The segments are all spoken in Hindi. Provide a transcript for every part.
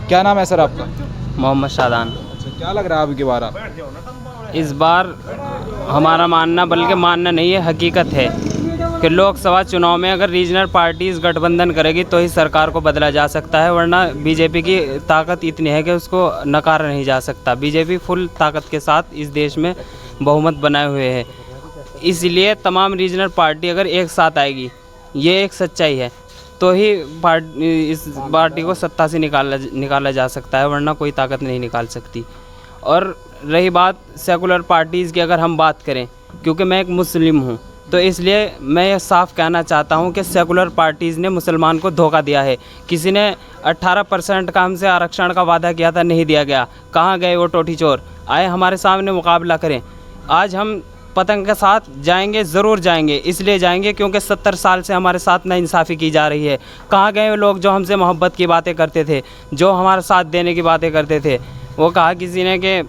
क्या नाम है सर आपका? मोहम्मद शादान। अच्छा, क्या लग रहा है आपकी बार आप? इस बार हमारा मानना, बल्कि मानना नहीं है, हकीकत है कि लोकसभा चुनाव में अगर रीजनल पार्टीज गठबंधन करेगी तो ही सरकार को बदला जा सकता है, वरना बीजेपी की ताकत इतनी है कि उसको नकारा नहीं जा सकता। बीजेपी फुल ताकत के साथ इस देश में बहुमत बनाए हुए है, इसलिए तमाम रीजनल पार्टी अगर एक साथ आएगी, ये एक सच्चाई है, तो ही इस पार्टी को सत्ता से निकाला जा सकता है, वरना कोई ताकत नहीं निकाल सकती। और रही बात सेकुलर पार्टीज़ की, अगर हम बात करें, क्योंकि मैं एक मुस्लिम हूँ, तो इसलिए मैं ये साफ कहना चाहता हूँ कि सेकुलर पार्टीज़ ने मुसलमान को धोखा दिया है। किसी ने 18% का हमसे आरक्षण का वादा किया था, नहीं दिया गया। कहाँ गए वो टोटी चोर? आए हमारे सामने मुकाबला करें। आज हम पतंग के साथ जाएंगे, ज़रूर जाएंगे, इसलिए जाएंगे क्योंकि 70 साल से हमारे साथ नाइंसाफ़ी की जा रही है। कहाँ गए वो लोग जो हमसे मोहब्बत की बातें करते थे, जो हमारा साथ देने की बातें करते थे? वो कहा किसी ने कि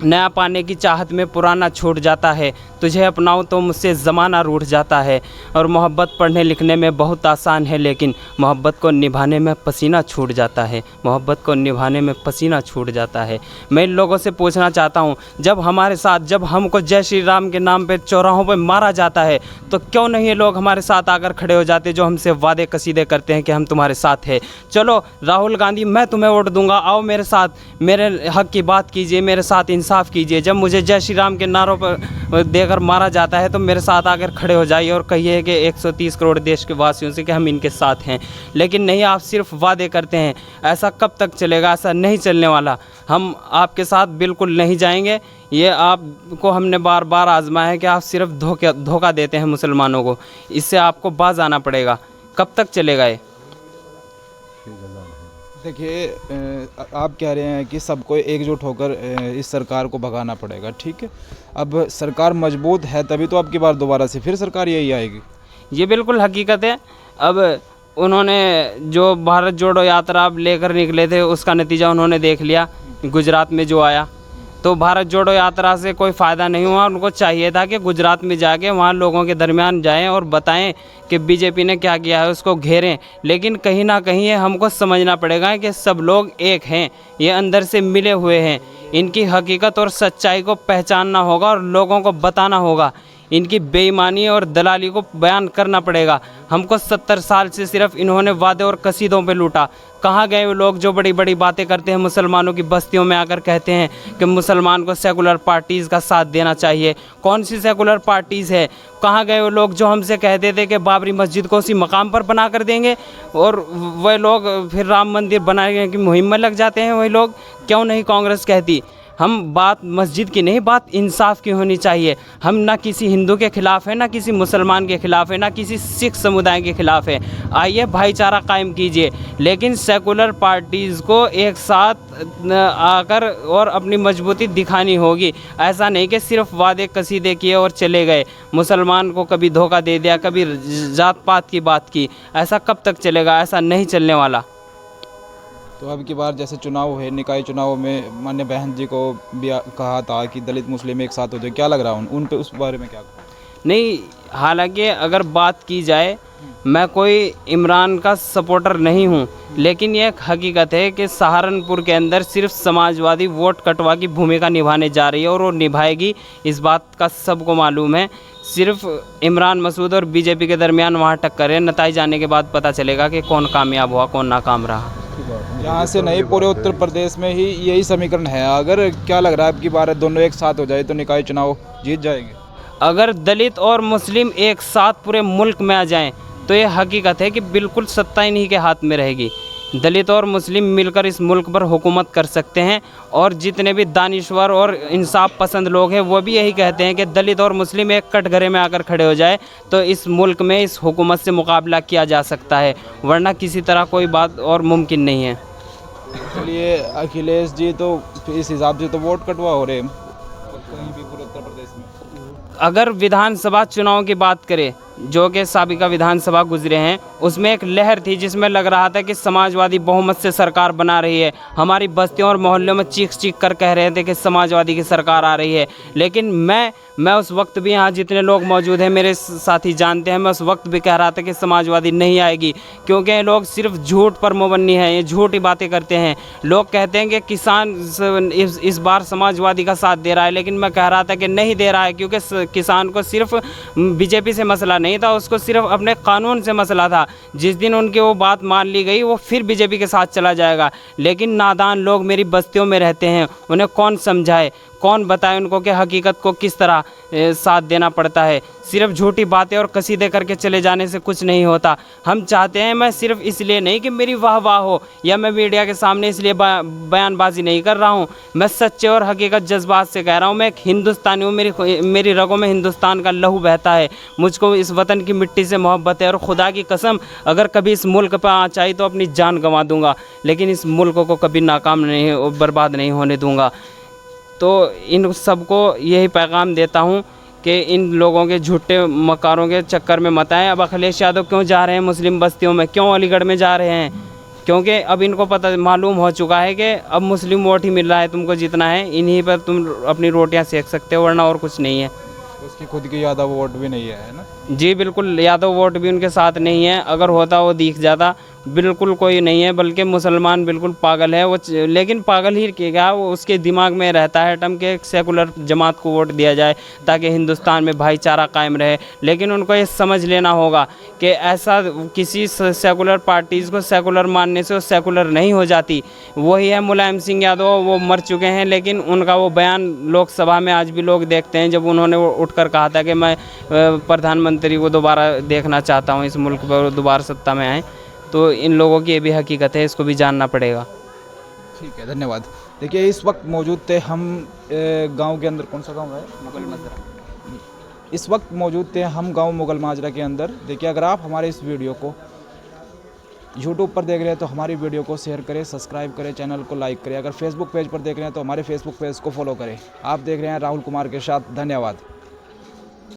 नया पाने की चाहत में पुराना छूट जाता है, तुझे अपनाऊं तो मुझसे ज़माना रूठ जाता है। और मोहब्बत पढ़ने लिखने में बहुत आसान है, लेकिन मोहब्बत को निभाने में पसीना छूट जाता है। मोहब्बत को निभाने में पसीना छूट जाता है। मैं इन लोगों से पूछना चाहता हूं, जब हमारे साथ, जब हमको जय श्री राम के नाम पे चौराहों पे मारा जाता है, तो क्यों नहीं ये लोग हमारे साथ आकर खड़े हो जाते, जो हमसे वादे कसीदे करते हैं कि हम तुम्हारे साथ हैं। चलो राहुल गांधी, मैं तुम्हें वोट दूंगा, आओ मेरे साथ, मेरे हक़ की बात कीजिए, मेरे साथ इंसाफ कीजिए। जब मुझे जय श्री राम के नारों पर देकर मारा जाता है, तो मेरे साथ आकर खड़े हो जाइए और कहिए कि 130 करोड़ देश के वासियों से कि हम इनके साथ हैं। लेकिन नहीं, आप सिर्फ वादे करते हैं। ऐसा कब तक चलेगा? ऐसा नहीं चलने वाला। हम आपके साथ बिल्कुल नहीं जाएंगे। ये आपको हमने बार बार आजमाया है कि आप सिर्फ धोखा देते हैं मुसलमानों को। इससे आपको बाज आना पड़ेगा। कब तक चलेगा ये? देखिए, आप कह रहे हैं कि सबको एकजुट होकर इस सरकार को भगाना पड़ेगा, ठीक है। अब सरकार मजबूत है तभी तो अब की बार दोबारा से फिर सरकार यही आएगी। ये बिल्कुल हकीकत है। अब उन्होंने जो भारत जोड़ो यात्रा अब लेकर निकले थे, उसका नतीजा उन्होंने देख लिया गुजरात में जो आया। तो भारत जोड़ो यात्रा से कोई फ़ायदा नहीं हुआ। उनको चाहिए था कि गुजरात में जाके वहाँ लोगों के दरमियान जाएं और बताएं कि बीजेपी ने क्या किया है, उसको घेरें। लेकिन कहीं ना कहीं ये हमको समझना पड़ेगा कि सब लोग एक हैं, ये अंदर से मिले हुए हैं। इनकी हकीकत और सच्चाई को पहचानना होगा और लोगों को बताना होगा। इनकी बेईमानी और दलाली को बयान करना पड़ेगा। हमको 70 साल से सिर्फ इन्होंने वादे और कसीदों पे लूटा। कहाँ गए वो लोग जो बड़ी बड़ी बातें करते हैं, मुसलमानों की बस्तियों में आकर कहते हैं कि मुसलमान को सेकुलर पार्टीज़ का साथ देना चाहिए? कौन सी सेकुलर पार्टीज़ है? कहाँ गए वो लोग जो हमसे कहते थे कि बाबरी मस्जिद को उसी मकाम पर बना कर देंगे, और वह लोग फिर राम मंदिर बनाने की मुहिम में लग जाते हैं? वही लोग क्यों नहीं कांग्रेस कहती? हम बात मस्जिद की नहीं, बात इंसाफ की होनी चाहिए। हम ना किसी हिंदू के ख़िलाफ़ है, ना किसी मुसलमान के ख़िलाफ़ है, ना किसी सिख समुदाय के ख़िलाफ़ है। आइए भाईचारा कायम कीजिए, लेकिन सेकुलर पार्टीज़ को एक साथ आकर और अपनी मजबूती दिखानी होगी। ऐसा नहीं कि सिर्फ वादे कसीदे किए और चले गए। मुसलमान को कभी धोखा दे दिया, कभी जात पात की बात की। ऐसा कब तक चलेगा? ऐसा नहीं चलने वाला। तो अब की बार जैसे चुनाव है, निकाय चुनाव में माननीय बहन जी को भी कहा था कि दलित मुस्लिम एक साथ हो जाए, क्या लग रहा है उन पे, उस बारे में क्या? नहीं, हालांकि अगर बात की जाए, मैं कोई इमरान का सपोर्टर नहीं हूं, लेकिन ये एक हकीकत है कि सहारनपुर के अंदर सिर्फ समाजवादी वोट कटवा की भूमिका निभाने जा रही है, और वो निभाएगी, इस बात का सबको मालूम है। सिर्फ इमरान मसूद और बीजेपी के दरमियान वहाँ टक्कर है। नतीजे जाने के बाद पता चलेगा कि कौन कामयाब हुआ, कौन नाकाम रहा। यहाँ से नहीं, पूरे उत्तर प्रदेश में ही यही समीकरण है। अगर क्या लग रहा है अब की बार दोनों एक साथ हो जाए तो निकाय चुनाव जीत जाएंगे? अगर दलित और मुस्लिम एक साथ पूरे मुल्क में आ जाएं, तो ये हकीकत है कि बिल्कुल सत्ता इन्हीं के हाथ में रहेगी। दलित और मुस्लिम मिलकर इस मुल्क पर हुकूमत कर सकते हैं। और जितने भी दानिश्वर और इंसाफ पसंद लोग हैं, वो भी यही कहते हैं कि दलित और मुस्लिम एक कटघरे में आकर खड़े हो जाए तो इस मुल्क में इस हुकूमत से मुकाबला किया जा सकता है, वरना किसी तरह कोई बात और मुमकिन नहीं है। इसलिए अखिलेश जी तो इस हिसाब से तो वोट कटवा हो रहे हैं कहीं भी पूरे उत्तर प्रदेश में। अगर विधानसभा चुनाव की बात करें, जो कि साबिका विधानसभा गुजरे हैं, उसमें एक लहर थी जिसमें लग रहा था कि समाजवादी बहुमत से सरकार बना रही है। हमारी बस्तियों और मोहल्लों में चीख चीख कर कह रहे थे कि समाजवादी की सरकार आ रही है। लेकिन मैं उस वक्त भी, यहाँ जितने लोग मौजूद हैं मेरे साथी जानते हैं, मैं उस वक्त भी कह रहा था कि समाजवादी नहीं आएगी, क्योंकि ये लोग सिर्फ झूठ पर मुबन्नी हैं, ये झूठी बातें करते हैं। लोग कहते हैं कि किसान इस बार समाजवादी का साथ दे रहा है, लेकिन मैं कह रहा था कि नहीं दे रहा है, क्योंकि किसान को सिर्फ बीजेपी से मसला नहीं था, उसको सिर्फ अपने कानून से मसला था। जिस दिन उनकी वो बात मान ली गई, वो फिर बीजेपी के साथ चला जाएगा। लेकिन नादान लोग मेरी बस्तियों में रहते हैं, उन्हें कौन समझाए, कौन बताए उनको कि हकीकत को किस तरह साथ देना पड़ता है। सिर्फ झूठी बातें और कसीदे करके चले जाने से कुछ नहीं होता। हम चाहते हैं, मैं सिर्फ इसलिए नहीं कि मेरी वाह वाह हो या मैं मीडिया के सामने इसलिए बयानबाजी नहीं कर रहा हूँ, मैं सच्चे और हकीकत जज्बात से कह रहा हूँ। मैं एक हिंदुस्तानी हूँ, मेरी रगों में हिंदुस्तान का लहू बहता है। मुझको इस वतन की मिट्टी से मोहब्बत है, और खुदा की कसम अगर कभी इस मुल्क पर आँच आई तो अपनी जान गंवा दूँगा, लेकिन इस मुल्क को कभी नाकाम नहीं, बर्बाद नहीं होने दूँगा। तो इन सबको यही पैगाम देता हूँ कि इन लोगों के झूठे मकारों के चक्कर में मत आएं। अब अखिलेश यादव क्यों जा रहे हैं मुस्लिम बस्तियों में, क्यों अलीगढ़ में जा रहे हैं? क्योंकि अब इनको पता मालूम हो चुका है कि अब मुस्लिम वोट ही मिल रहा है, तुमको जितना है इन्हीं पर तुम अपनी रोटियां सेक सकते हो, वरना और कुछ नहीं है। उसकी खुद की यादव वोट भी नहीं है ना? जी बिल्कुल, यादव वोट भी उनके साथ नहीं है। अगर होता वो दिख जाता, बिल्कुल कोई नहीं है, बल्कि मुसलमान बिल्कुल पागल है वो। लेकिन पागल ही क्या, वो उसके दिमाग में रहता है टम के सेकुलर जमात को वोट दिया जाए ताकि हिंदुस्तान में भाईचारा कायम रहे। लेकिन उनको ये समझ लेना होगा कि ऐसा किसी सेकुलर पार्टीज़ को सेकुलर मानने से वो सेकुलर नहीं हो जाती। वही है मुलायम सिंह यादव, वो मर चुके हैं, लेकिन उनका वो बयान लोकसभा में आज भी लोग देखते हैं, जब उन्होंने उठकर कहा था कि मैं प्रधानमंत्री को दोबारा देखना चाहता हूँ, इस मुल्क पर दोबारा सत्ता में आए। तो इन लोगों की ये भी हकीकत है, इसको भी जानना पड़ेगा। ठीक है, धन्यवाद। देखिए, इस वक्त मौजूद थे हम गांव के अंदर। कौन सा गांव है? मुगल मजरा। इस वक्त मौजूद थे हम गांव मुगल माजरा के अंदर। देखिए, अगर आप हमारे इस वीडियो को यूट्यूब पर देख रहे हैं तो हमारी वीडियो को शेयर करें, सब्सक्राइब करें, चैनल को लाइक करें। अगर फेसबुक पेज पर देख रहे हैं तो हमारे फेसबुक पेज को फॉलो करें। आप देख रहे हैं राहुल कुमार के साथ। धन्यवाद।